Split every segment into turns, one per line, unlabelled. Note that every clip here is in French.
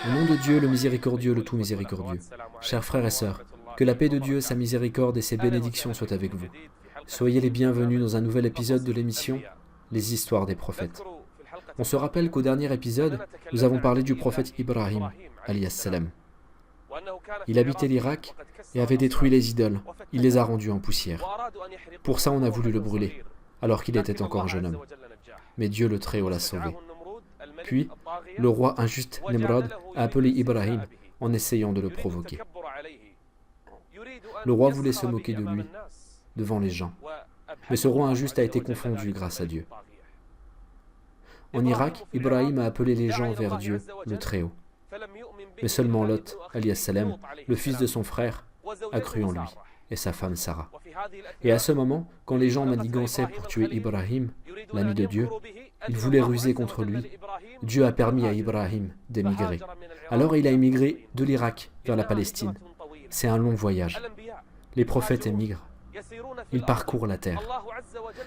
Au nom de Dieu, le miséricordieux, le tout miséricordieux. Chers frères et sœurs, que la paix de Dieu, sa miséricorde et ses bénédictions soient avec vous. Soyez les bienvenus dans un nouvel épisode de l'émission Les histoires des prophètes. On se rappelle qu'au dernier épisode, nous avons parlé du prophète Ibrahim, alayhi salam. Il habitait l'Irak et avait détruit les idoles. Il les a rendus en poussière. Pour ça, on a voulu le brûler, alors qu'il était encore jeune homme. Mais Dieu le Très-Haut l'a sauvé. Puis, le roi injuste Nemrod a appelé Ibrahim en essayant de le provoquer. Le roi voulait se moquer de lui, devant les gens. Mais ce roi injuste a été confondu grâce à Dieu. En Irak, Ibrahim a appelé les gens vers Dieu, le Très-Haut. Mais seulement Lot, alayhi salam, le fils de son frère, a cru en lui, et sa femme Sarah. Et à ce moment, quand les gens manigançaient pour tuer Ibrahim, l'ami de Dieu, ils voulaient ruser contre lui. Dieu a permis à Ibrahim d'émigrer. Alors il a émigré de l'Irak vers la Palestine. C'est un long voyage. Les prophètes émigrent. Ils parcourent la terre.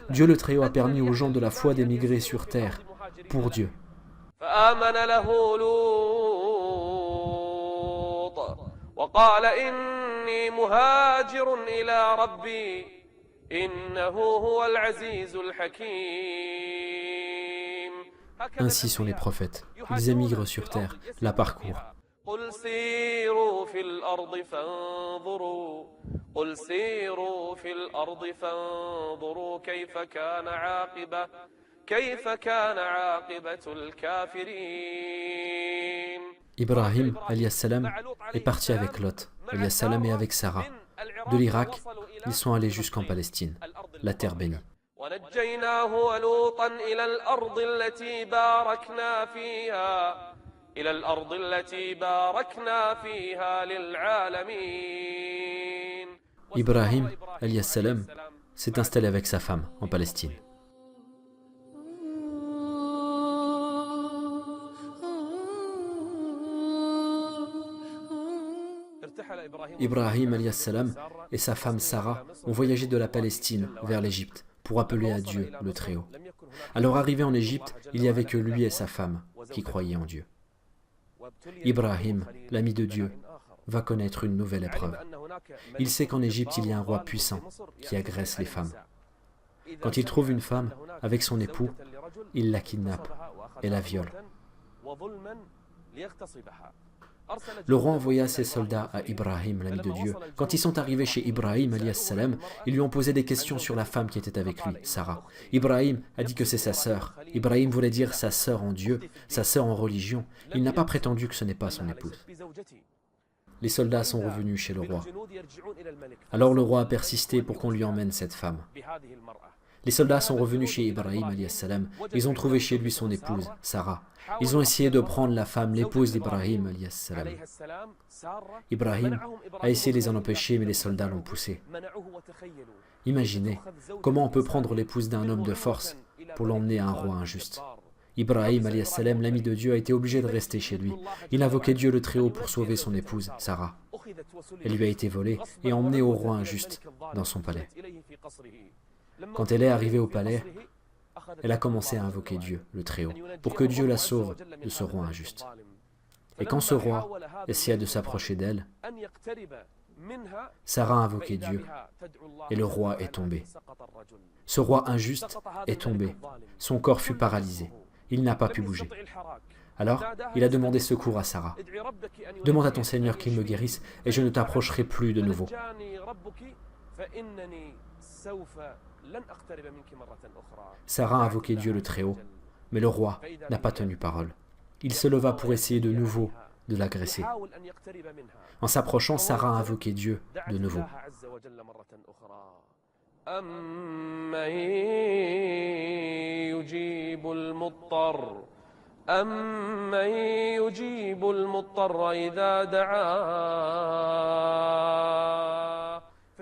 Dieu le Très-Haut a permis aux gens de la foi d'émigrer sur terre, pour Dieu. Ainsi sont les prophètes. Ils émigrent sur terre, la parcourent. Ibrahim, alayhi salam, est parti avec Lot, alayhi salam, et avec Sarah. De l'Irak, ils sont allés jusqu'en Palestine, la terre bénie. Ibrahim, alayhi salam, s'est installé avec sa femme en Palestine. Ibrahim alayhi salam et sa femme Sarah ont voyagé de la Palestine vers l'Égypte pour appeler à Dieu le Très-Haut. Alors arrivé en Égypte, il n'y avait que lui et sa femme qui croyaient en Dieu. Ibrahim, l'ami de Dieu, va connaître une nouvelle épreuve. Il sait qu'en Égypte, il y a un roi puissant qui agresse les femmes. Quand il trouve une femme avec son époux, il la kidnappe et la viole. Le roi envoya ses soldats à Ibrahim, l'ami de Dieu. Quand ils sont arrivés chez Ibrahim, alayhi salam, ils lui ont posé des questions sur la femme qui était avec lui, Sarah. Ibrahim a dit que c'est sa sœur. Ibrahim voulait dire sa sœur en Dieu, sa sœur en religion. Il n'a pas prétendu que ce n'est pas son épouse. Les soldats sont revenus chez le roi. Alors le roi a persisté pour qu'on lui emmène cette femme. Les soldats sont revenus chez Ibrahim, alayhi salam. Ils ont trouvé chez lui son épouse, Sarah. Ils ont essayé de prendre la femme, l'épouse d'Ibrahim, alayhi salam. Ibrahim a essayé de les en empêcher, mais les soldats l'ont poussé. Imaginez comment on peut prendre l'épouse d'un homme de force pour l'emmener à un roi injuste. Ibrahim, alayhi salam, l'ami de Dieu, a été obligé de rester chez lui. Il invoquait Dieu le Très-Haut pour sauver son épouse, Sarah. Elle lui a été volée et emmenée au roi injuste dans son palais. Quand elle est arrivée au palais, elle a commencé à invoquer Dieu, le Très-Haut, pour que Dieu la sauve de ce roi injuste. Et quand ce roi essaya de s'approcher d'elle, Sarah a invoqué Dieu, et le roi est tombé. Ce roi injuste est tombé, son corps fut paralysé, il n'a pas pu bouger. Alors, il a demandé secours à Sarah. « Demande à ton Seigneur qu'il me guérisse, et je ne t'approcherai plus de nouveau. » Sarah a invoqué Dieu le Très-Haut, mais le roi n'a pas tenu parole. Il se leva pour essayer de nouveau de l'agresser. En s'approchant, Sarah a invoqué Dieu de nouveau.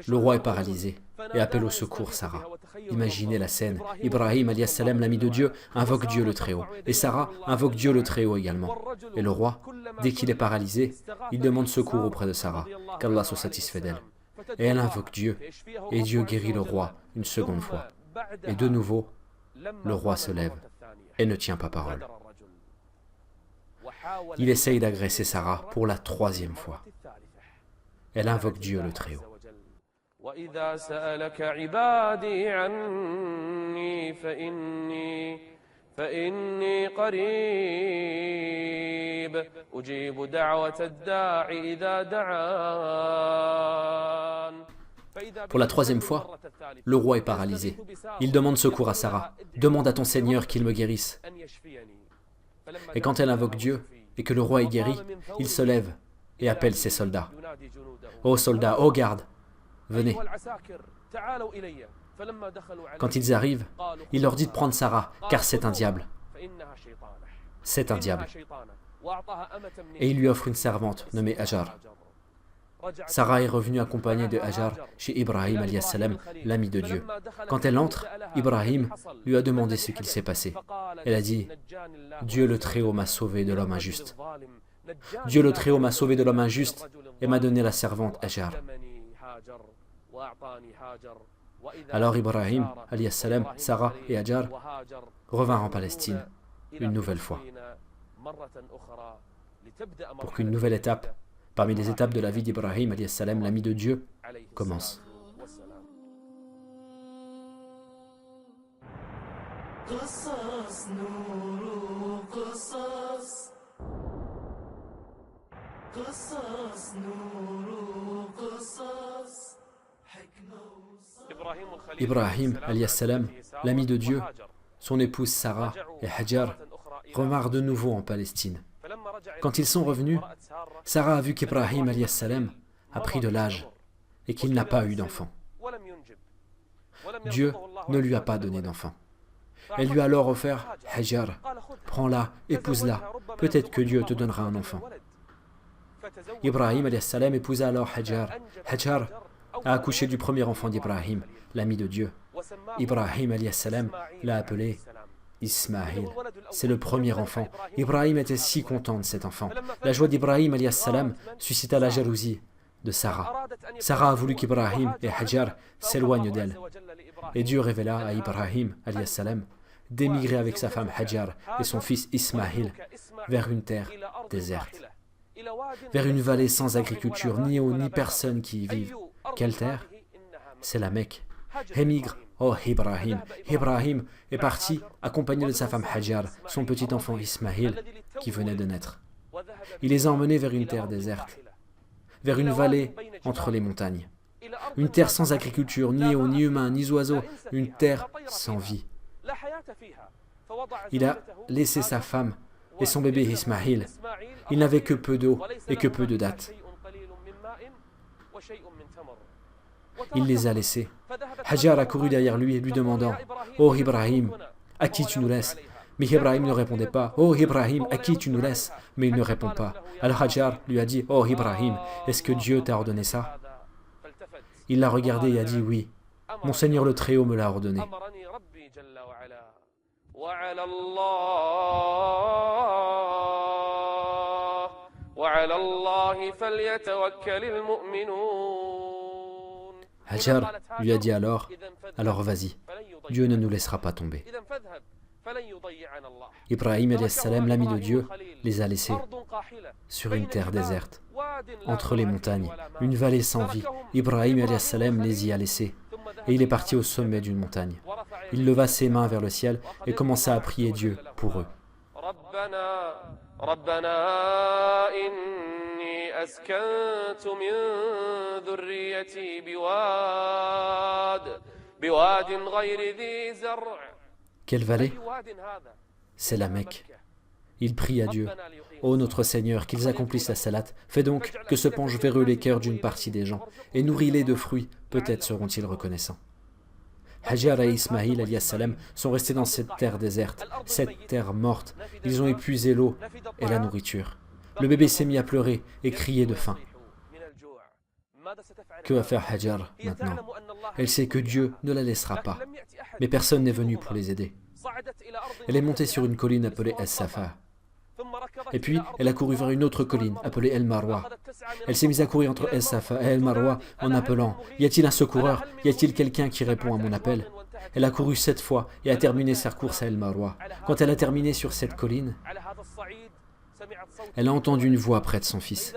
Le roi est paralysé et appelle au secours Sarah. Imaginez la scène. Ibrahim, alayhi salam, l'ami de Dieu, invoque Dieu le Très-Haut. Et Sarah invoque Dieu le Très-Haut également. Et le roi, dès qu'il est paralysé, il demande secours auprès de Sarah, qu'Allah soit satisfait d'elle. et elle invoque Dieu, et Dieu guérit le roi une seconde fois. Et de nouveau, le roi se lève et ne tient pas parole. Il essaye d'agresser Sarah pour la troisième fois. Elle invoque Dieu le Très-Haut.
وإذا سألك عبادي عني فإني قريب أجيب دعوة الداع إذا دعان.
Pour la troisième fois, le roi est paralysé. Il demande secours à Sarah. Demande à ton Seigneur qu'il me guérisse. Et quand elle invoque Dieu et que le roi est guéri, il se lève et appelle ses soldats. Ô soldats, ô gardes, venez. Quand ils arrivent, il leur dit de prendre Sarah, car c'est un diable. C'est un diable. Et il lui offre une servante nommée Hajar. Sarah est revenue accompagnée de Hajar chez Ibrahim alayhi salam, l'ami de Dieu. Quand elle entre, Ibrahim lui a demandé ce qu'il s'est passé. Elle a dit, « Dieu le Très-Haut m'a sauvé de l'homme injuste. Dieu le Très-Haut m'a sauvé de l'homme injuste et m'a donné la servante Hajar. » Alors Ibrahim, alayhi salam, Sarah et Hajar revinrent en Palestine une nouvelle fois pour qu'une nouvelle étape, parmi les étapes de la vie d'Ibrahim, alayhi salam, l'ami de Dieu, commence. Ibrahim, alayhi salam, l'ami de Dieu, son épouse Sarah et Hajar revinrent de nouveau en Palestine. Quand ils sont revenus, Sarah a vu qu'Ibrahim alayhi salam a pris de l'âge et qu'il n'a pas eu d'enfant. Dieu ne lui a pas donné d'enfant. Elle lui a alors offert Hajar, prends-la, épouse-la, peut-être que Dieu te donnera un enfant. Ibrahim alayhi salam épousa alors Hajar. Hajar a accouché du premier enfant d'Ibrahim, l'ami de Dieu. Ibrahim alayhi salam l'a appelé Ismaïl. C'est le premier enfant. Ibrahim était si content de cet enfant. La joie d'Ibrahim alayhi salam suscita la jalousie de Sarah. Sarah a voulu qu'Ibrahim et Hajar s'éloignent d'elle. Et Dieu révéla à Ibrahim alayhi salam d'émigrer avec sa femme Hajar et son fils Ismaïl vers une terre déserte, vers une vallée sans agriculture, ni eau, ni personne qui y vive. Quelle terre? C'est la Mecque. Émigre, oh Ibrahim. Ibrahim est parti accompagné de sa femme Hajar, son petit enfant Ismaïl qui venait de naître. Il les a emmenés vers une terre déserte, vers une vallée entre les montagnes. Une terre sans agriculture, ni eau, ni humain, ni oiseaux, une terre sans vie. Il a laissé sa femme et son bébé Ismaïl. Il n'avait que peu d'eau et que peu de dattes. Il les a laissés. Hajar a couru derrière lui et lui demandant « Oh Ibrahim, à qui tu nous laisses ?» Mais Ibrahim ne répondait pas. « Oh Ibrahim, à qui tu nous laisses ?» Mais il ne répond pas. Alors Hajar lui a dit « Oh Ibrahim, est-ce que Dieu t'a ordonné ça ?» Il l'a regardé et a dit « Oui, mon Seigneur le Très-Haut me l'a ordonné. » Hajar lui a dit alors vas-y, Dieu ne nous laissera pas tomber. Ibrahim alayhi salam, l'ami de Dieu, les a laissés sur une terre déserte, entre les montagnes, une vallée sans vie. Ibrahim alayhi salam les y a laissés, et il est parti au sommet d'une montagne. Il leva ses mains vers le ciel et commença à prier Dieu pour eux. أسكنت من ذريتي بواد غير ذي زرع. Quelle vallée? C'est la Mecque. Il prie à Dieu. Ô notre Seigneur, qu'ils accomplissent la salat. Fais donc que se penchent vers eux les cœurs d'une partie des gens et nourris-les de fruits. Peut-être seront-ils reconnaissants. Hajar et Ismaïl alayhi salam sont restés dans cette terre déserte, cette terre morte. Ils ont épuisé l'eau et la nourriture. Le bébé s'est mis à pleurer et crier de faim. Que va faire Hajar maintenant? Elle sait que Dieu ne la laissera pas, mais personne n'est venu pour les aider. Elle est montée sur une colline appelée As-Safa. Et puis, elle a couru vers une autre colline, appelée El Marwa. Elle s'est mise à courir entre El Safa et El Marwa en appelant « Y a-t-il un secoureur? Y a-t-il quelqu'un qui répond à mon appel ?» Elle a couru 7 fois et a terminé sa course à El Marwa. Quand elle a terminé sur cette colline, elle a entendu une voix près de son fils.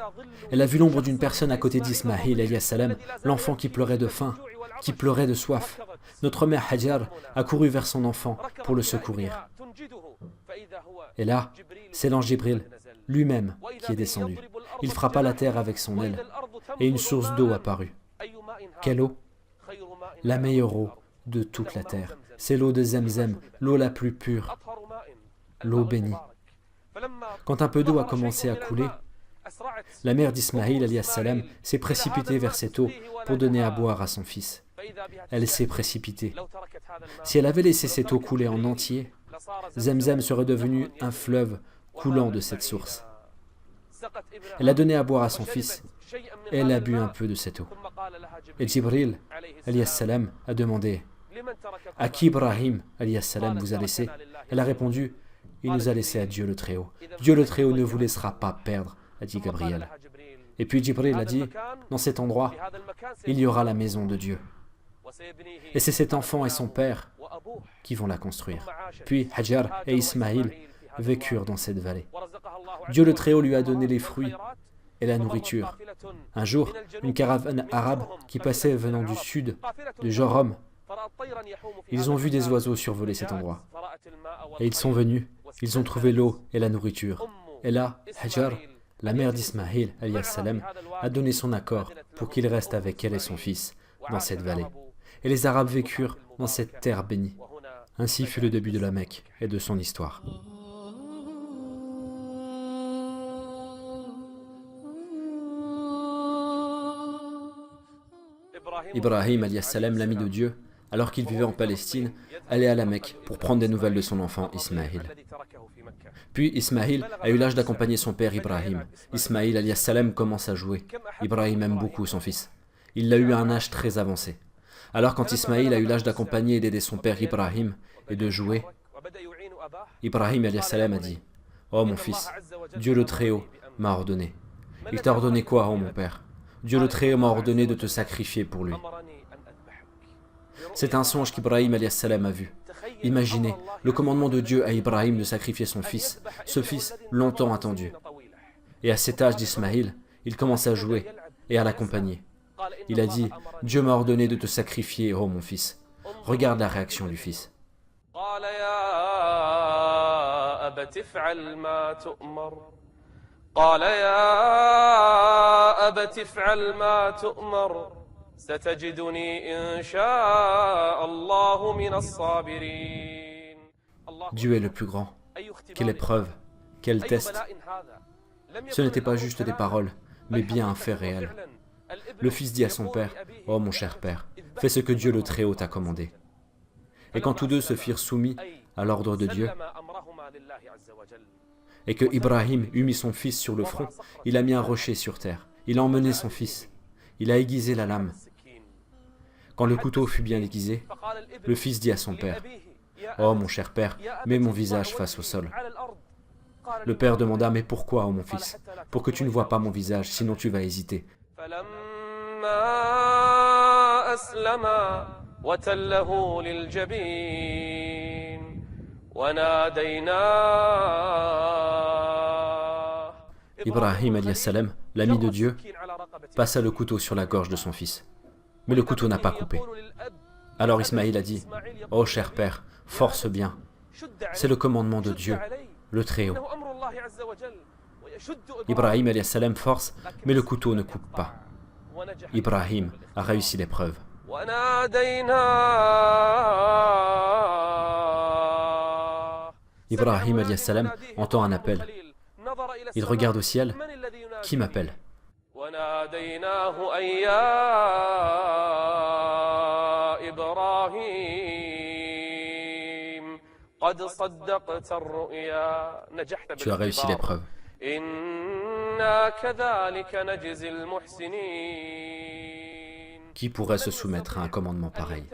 Elle a vu l'ombre d'une personne à côté d'Ismaïl, alayhi salam, l'enfant qui pleurait de faim, qui pleurait de soif. Notre mère Hajar a couru vers son enfant pour le secourir. Et là, c'est l'ange Jibril lui-même qui est descendu. Il frappa la terre avec son aile et une source d'eau apparut. Quelle eau? La meilleure eau de toute la terre. C'est l'eau de Zemzem, l'eau la plus pure, l'eau bénie. Quand un peu d'eau a commencé à couler, la mère d'Ismaïl alayhi salam s'est précipitée vers cette eau pour donner à boire à son fils. Elle s'est précipitée. Si elle avait laissé cette eau couler en entier, Zemzem serait devenu un fleuve coulant de cette source. Elle a donné à boire à son fils et elle a bu un peu de cette eau. Et Jibril alayhi salam a demandé « À qui Ibrahim alayhi salam vous a laissé ?» Elle a répondu « Il nous a laissé à Dieu le Très-Haut. Dieu le Très-Haut ne vous laissera pas perdre, a dit Gabriel. » Et puis Jibril a dit « Dans cet endroit, il y aura la maison de Dieu. Et c'est cet enfant et son père qui vont la construire. » Puis Hajar et Ismaïl vécurent dans cette vallée. Dieu le Très-Haut lui a donné les fruits et la nourriture. Un jour, une caravane arabe qui passait venant du sud, de Jorom, ils ont vu des oiseaux survoler cet endroit. Et ils sont venus, ils ont trouvé l'eau et la nourriture. Et là, Hajar, la mère d'Ismaïl, alayhi salam, a donné son accord pour qu'il reste avec elle et son fils dans cette vallée. Et les Arabes vécurent dans cette terre bénie. Ainsi fut le début de la Mecque et de son histoire. Ibrahim, alayhi salam, l'ami de Dieu, alors qu'il vivait en Palestine, allait à la Mecque pour prendre des nouvelles de son enfant Ismaïl. Puis Ismaïl a eu l'âge d'accompagner son père Ibrahim. Ismaïl alayhi salam commence à jouer. Ibrahim aime beaucoup son fils. Il l'a eu à un âge très avancé. Alors quand Ismaïl a eu l'âge d'accompagner et d'aider son père Ibrahim et de jouer, Ibrahim alayhi salam a dit « Oh mon fils, Dieu le Très-Haut m'a ordonné. » Il t'a ordonné quoi, oh mon père? Dieu le Très-Haut m'a ordonné de te sacrifier pour lui. C'est un songe qu'Ibrahim alayhi salam a vu. Imaginez le commandement de Dieu à Ibrahim de sacrifier son fils, ce fils longtemps attendu. Et à cet âge d'Ismaïl, il commence à jouer et à l'accompagner. Il a dit « Dieu m'a ordonné de te sacrifier, oh mon fils. » Regarde la réaction du fils. Dieu est le plus grand. Quelle épreuve, quel test. Ce n'était pas juste des paroles, mais bien un fait réel. Le fils dit à son père, « Oh mon cher père, fais ce que Dieu le Très-Haut t'a commandé. » Et quand tous deux se firent soumis à l'ordre de Dieu, et que Ibrahim eut mis son fils sur le front, il a mis un rocher sur terre. Il a emmené son fils. Il a aiguisé la lame. Quand le couteau fut bien aiguisé, le fils dit à son père, « Oh mon cher père, mets mon visage face au sol. » Le père demanda, « Mais pourquoi, oh mon fils? Pour que tu ne vois pas mon visage, sinon tu vas hésiter. » Ibrahim alayhi salam, l'ami de Dieu, passa le couteau sur la gorge de son fils. Mais le couteau n'a pas coupé. Alors Ismaïl a dit, « Oh cher père, force bien. C'est le commandement de Dieu, le Très-Haut. » Ibrahim alayhi salam force, mais le couteau ne coupe pas. Ibrahim a réussi l'épreuve. Ibrahim alayhi salam entend un appel. Il regarde au ciel. Qui m'appelle? Tu as réussi l'épreuve. Qui pourrait se soumettre à un commandement pareil?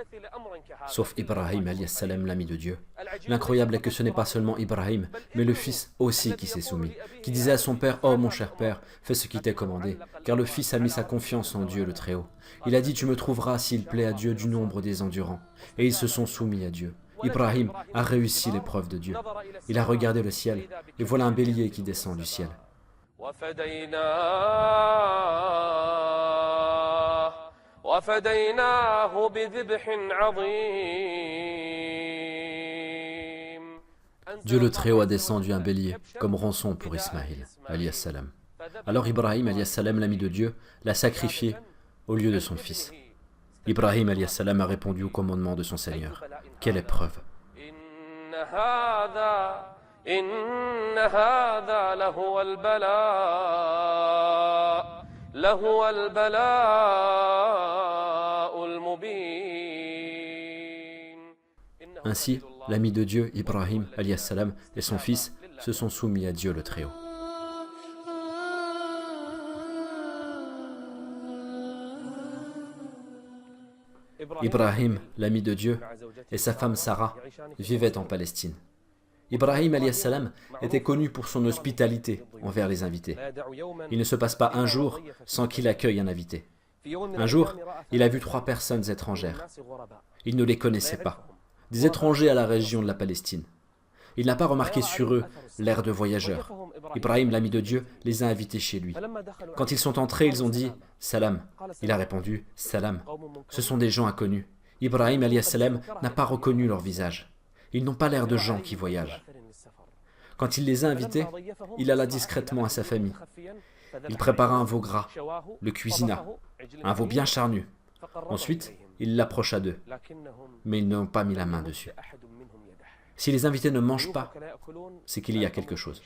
Sauf Ibrahim alayhi salam, l'ami de Dieu. L'incroyable est que ce n'est pas seulement Ibrahim, mais le fils aussi qui s'est soumis, qui disait à son père: « Oh mon cher père, fais ce qui t'est commandé. » Car le fils a mis sa confiance en Dieu le Très-Haut. Il a dit: « Tu me trouveras, s'il plaît à Dieu, du nombre des endurants. » Et ils se sont soumis à Dieu. Ibrahim a réussi l'épreuve de Dieu. Il a regardé le ciel, et voilà un bélier qui descend du ciel. Dieu le Très-Haut a descendu un bélier comme rançon pour Ismaïl, alayhi salam. Alors Ibrahim, alayhi salam, l'ami de Dieu, l'a sacrifié au lieu de son fils. Ibrahim, alayhi salam, a répondu au commandement de son Seigneur. Quelle épreuve! Ainsi, l'ami de Dieu, Ibrahim, alayhi salam, et son fils se sont soumis à Dieu le Très-Haut. Ibrahim, l'ami de Dieu, et sa femme Sarah vivaient en Palestine. Ibrahim alayhi salam était connu pour son hospitalité envers les invités. Il ne se passe pas un jour sans qu'il accueille un invité. Un jour, il a vu 3 personnes étrangères. Il ne les connaissait pas. Des étrangers à la région de la Palestine. Il n'a pas remarqué sur eux l'air de voyageurs. Ibrahim, l'ami de Dieu, les a invités chez lui. Quand ils sont entrés, ils ont dit « Salam ». Il a répondu « Salam ». Ce sont des gens inconnus. Ibrahim alayhi salam n'a pas reconnu leur visage. Ils n'ont pas l'air de gens qui voyagent. Quand il les a invités, il alla discrètement à sa famille. Il prépara un veau gras, le cuisina, un veau bien charnu. Ensuite, il l'approcha d'eux, mais ils n'ont pas mis la main dessus. Si les invités ne mangent pas, c'est qu'il y a quelque chose.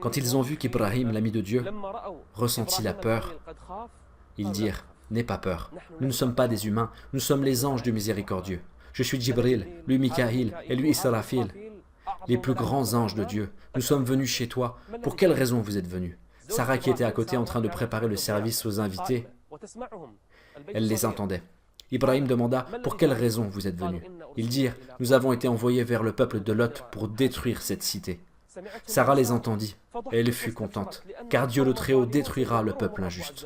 Quand ils ont vu qu'Ibrahim, l'ami de Dieu, ressentit la peur, ils dirent « N'aie pas peur, nous ne sommes pas des humains, nous sommes les anges du miséricordieux. Je suis Djibril, lui Mikaïl et lui Israfil, les plus grands anges de Dieu. Nous sommes venus chez toi. Pour quelle raison vous êtes venus ?» Sarah, qui était à côté en train de préparer le service aux invités, elle les entendait. Ibrahim demanda « Pour quelle raison vous êtes venus ?» Ils dirent « Nous avons été envoyés vers le peuple de Lot pour détruire cette cité. » Sarah les entendit et elle fut contente, car Dieu le Très-Haut détruira le peuple injuste.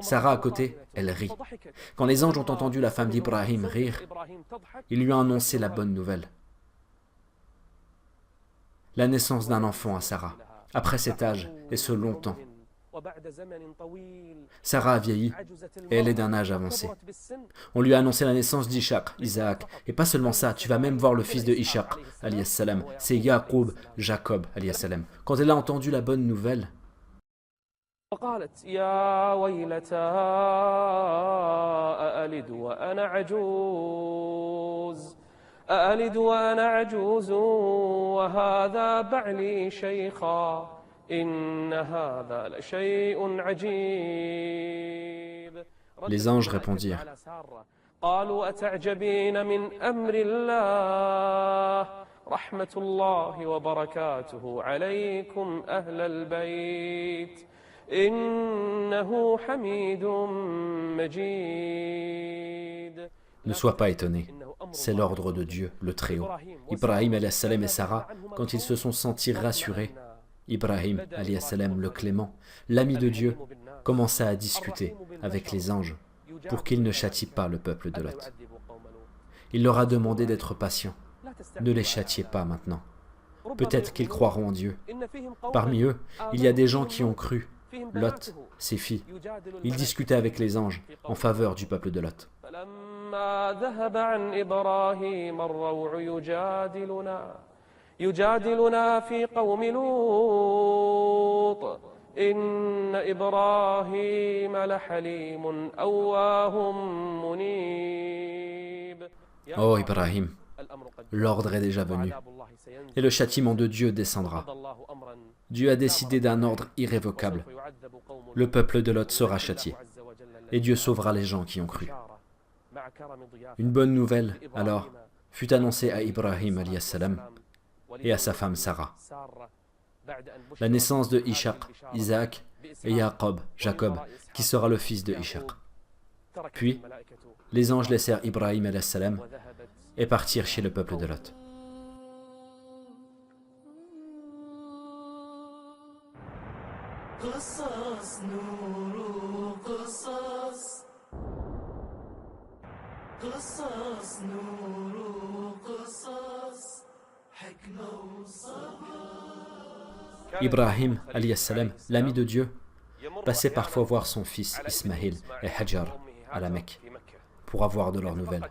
Sarah à côté, elle rit. Quand les anges ont entendu la femme d'Ibrahim rire, ils lui ont annoncé la bonne nouvelle. La naissance d'un enfant à Sarah, après cet âge et ce long temps. Sarah a vieilli et elle est d'un âge avancé. On lui a annoncé la naissance d'Ishaq, Isaac. Et pas seulement ça, tu vas même voir le fils de Ishaq, alayhi salam. C'est Yaqub, Jacob, alayhi salam. Quand elle a entendu la bonne nouvelle,
وقالت يا ويلتى أألد وأنا عجوز وهذا بعلي شيخا إن هذا لشيء عجيب.
les anges répondirent
قالوا أتعجبين من أمر الله رحمة الله وبركاته عليكم أهل البيت إنه حميد مجيد.
Ne sois pas étonné, c'est l'ordre de Dieu, le Très-Haut. Ibrahim alayhi salam et Sarah, quand ils se sont sentis rassurés, Ibrahim alayhi salam, le clément, l'ami de Dieu, commença à discuter avec les anges pour qu'ils ne châtient pas le peuple de Lot. Il leur a demandé d'être patients. Ne les châtiez pas maintenant. Peut-être qu'ils croiront en Dieu. Parmi eux, il y a des gens qui ont cru. Lot, ses filles. Ils discutaient avec les anges en faveur du peuple de Lot.
يجادلنا في قوم لوط إن إبراهيم لحليم أواه منيب.
Oh Ibrahim, l'ordre est déjà venu, et le châtiment de Dieu descendra. Dieu a décidé d'un ordre irrévocable. Le peuple de Lot sera châtié, et Dieu sauvera les gens qui ont cru. Une bonne nouvelle, alors, fut annoncée à Ibrahim alayhi salam et à sa femme Sarah. La naissance de Ishaq, Isaac, et Jacob, qui sera le fils de Ishaq. Puis, les anges laissèrent Ibrahim alayhi salam et partirent chez le peuple de Lot. Ibrahim alayhi salam, l'ami de Dieu, passait parfois voir son fils Ismaïl et Hajar à la Mecque pour avoir de leurs nouvelles.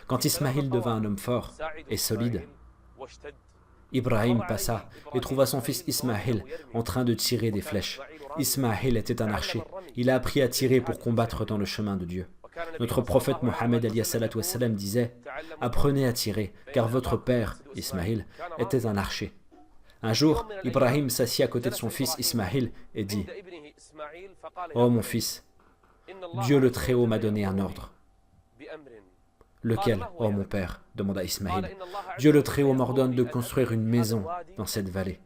Quand Ismaïl devint un homme fort et solide, Ibrahim passa et trouva son fils Ismaïl en train de tirer des flèches. Ismaïl était un archer. Il a appris à tirer pour combattre dans le chemin de Dieu. Notre prophète Mohammed disait « Apprenez à tirer, car votre père, Ismaïl, était un archer. » Un jour, Ibrahim s'assit à côté de son fils Ismaïl et dit « Oh mon fils, Dieu le Très-Haut m'a donné un ordre. » « Lequel, oh mon père ?» demanda Ismaïl. « Dieu le Très-Haut m'ordonne de construire une maison dans cette vallée.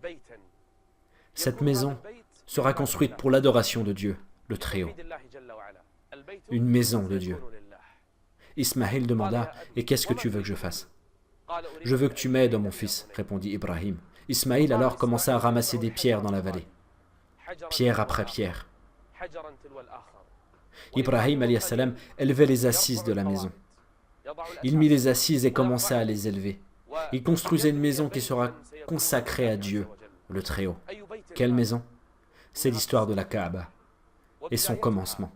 Cette maison sera construite pour l'adoration de Dieu, le Très-Haut. Une maison de Dieu. » Ismaïl demanda « Et qu'est-ce que tu veux que je fasse ?»« Je veux que tu m'aides, mon fils, » répondit Ibrahim. Ismaïl alors commença à ramasser des pierres dans la vallée, pierre après pierre. Ibrahim alayhi salam élevait les assises de la maison. Il mit les assises et commença à les élever. Il construisait une maison qui sera consacrée à Dieu, le Très-Haut. Quelle maison? C'est l'histoire de la Kaaba et son commencement.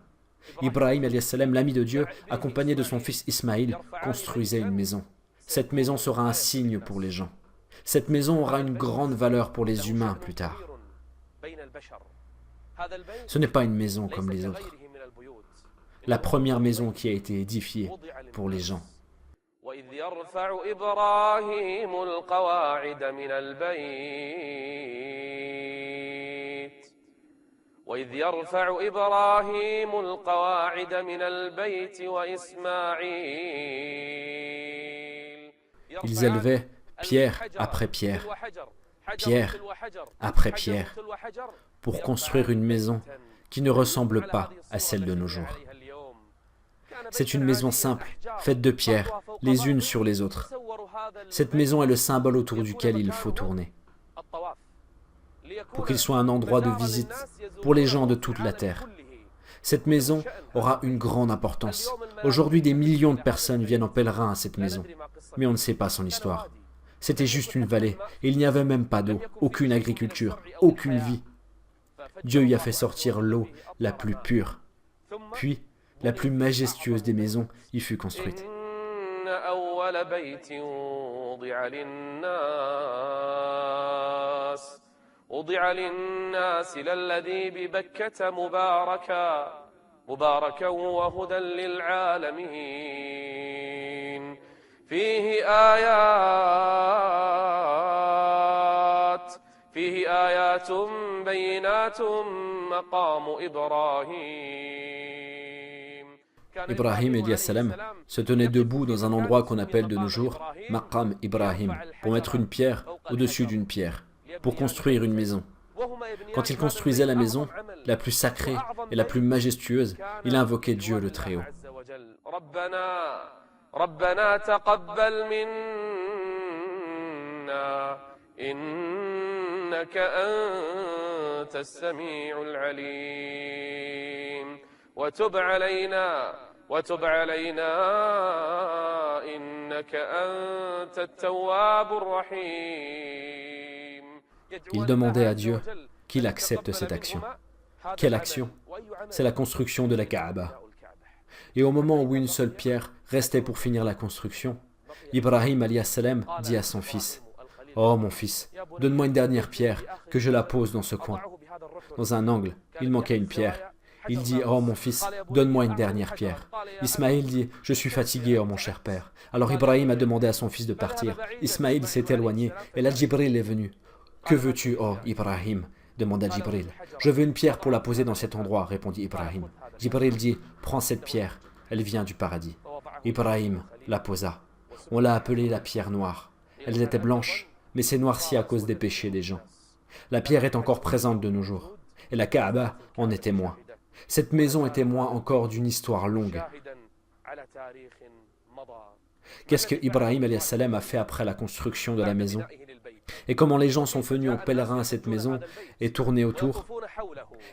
Ibrahim alayhi salam, l'ami de Dieu, accompagné de son fils Ismaïl, construisait une maison. Cette maison sera un signe pour les gens. Cette maison aura une grande valeur pour les humains plus tard. Ce n'est pas une maison comme les autres. La première maison qui a été édifiée pour les gens. Ils élevaient pierre après pierre, pierre après pierre, pour construire une maison qui ne ressemble pas à celle de nos jours. C'est une maison simple, faite de pierres, les unes sur les autres. Cette maison est le symbole autour duquel il faut tourner, pour qu'il soit un endroit de visite pour les gens de toute la terre. Cette maison aura une grande importance. Aujourd'hui, des millions de personnes viennent en pèlerin à cette maison, mais on ne sait pas son histoire. C'était juste une vallée, et il n'y avait même pas d'eau, aucune agriculture, aucune vie. Dieu y a fait sortir l'eau la plus pure. Puis, la plus majestueuse des maisons y fut construite.
وضع للناس للذي ببكة مباركا وهدى للعالمين فيه آيات بينات مقام إبراهيم.
Ibrahim alayhi salam se tenait debout dans un endroit qu'on appelle de nos jours Maqam Ibrahim, pour mettre une pierre au-dessus d'une pierre, pour construire une maison. Quand il construisait la maison, la plus sacrée et la plus majestueuse, il invoquait Dieu le Très-Haut.
ربنا تقبل منا إنك أنت السميع العليم وتب علينا إنك أنت التواب الرحيم.
Il demandait à Dieu qu'il accepte cette action. Quelle action? C'est la construction de la Kaaba. Et au moment où une seule pierre restait pour finir la construction, Ibrahim alayhi salam dit à son fils, « Oh mon fils, donne-moi une dernière pierre, que je la pose dans ce coin. » Dans un angle, il manquait une pierre. Il dit, « Oh mon fils, donne-moi une dernière pierre. » Ismaïl dit, « Je suis fatigué, oh mon cher père. » Alors Ibrahim a demandé à son fils de partir. Ismaïl s'est éloigné et là Jibril est venu. « Que veux-tu, oh Ibrahim ?» demanda Jibril. « Je veux une pierre pour la poser dans cet endroit, » répondit Ibrahim. Jibril dit, « Prends cette pierre, elle vient du paradis. » Ibrahim la posa. On l'a appelée la pierre noire. Elles étaient blanches, mais c'est noirci à cause des péchés des gens. La pierre est encore présente de nos jours, et la Kaaba en est témoin. Cette maison est témoin encore d'une histoire longue. Qu'est-ce que Ibrahim alayhi salam a fait après la construction de la maison? Et comment les gens sont venus en pèlerin à cette maison et tourné autour?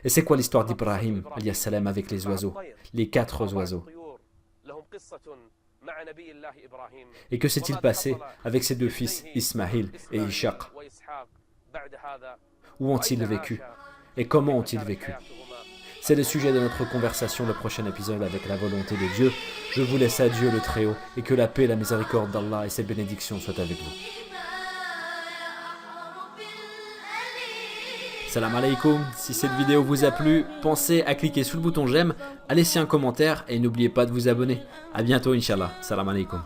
Et c'est quoi l'histoire d'Ibrahim alayhi salam avec les oiseaux, les 4 oiseaux? Et que s'est-il passé avec ses 2 fils, Ismaïl et Ishaq? Où ont-ils vécu? Et comment ont-ils vécu? C'est le sujet de notre conversation, le prochain épisode avec la volonté de Dieu. Je vous laisse à Dieu le Très-Haut et que la paix et la miséricorde d'Allah et ses bénédictions soient avec vous. Salam alaikum, si cette vidéo vous a plu, pensez à cliquer sur le bouton j'aime, à laisser un commentaire et n'oubliez pas de vous abonner. A bientôt Inch'Allah. Salam alaikum.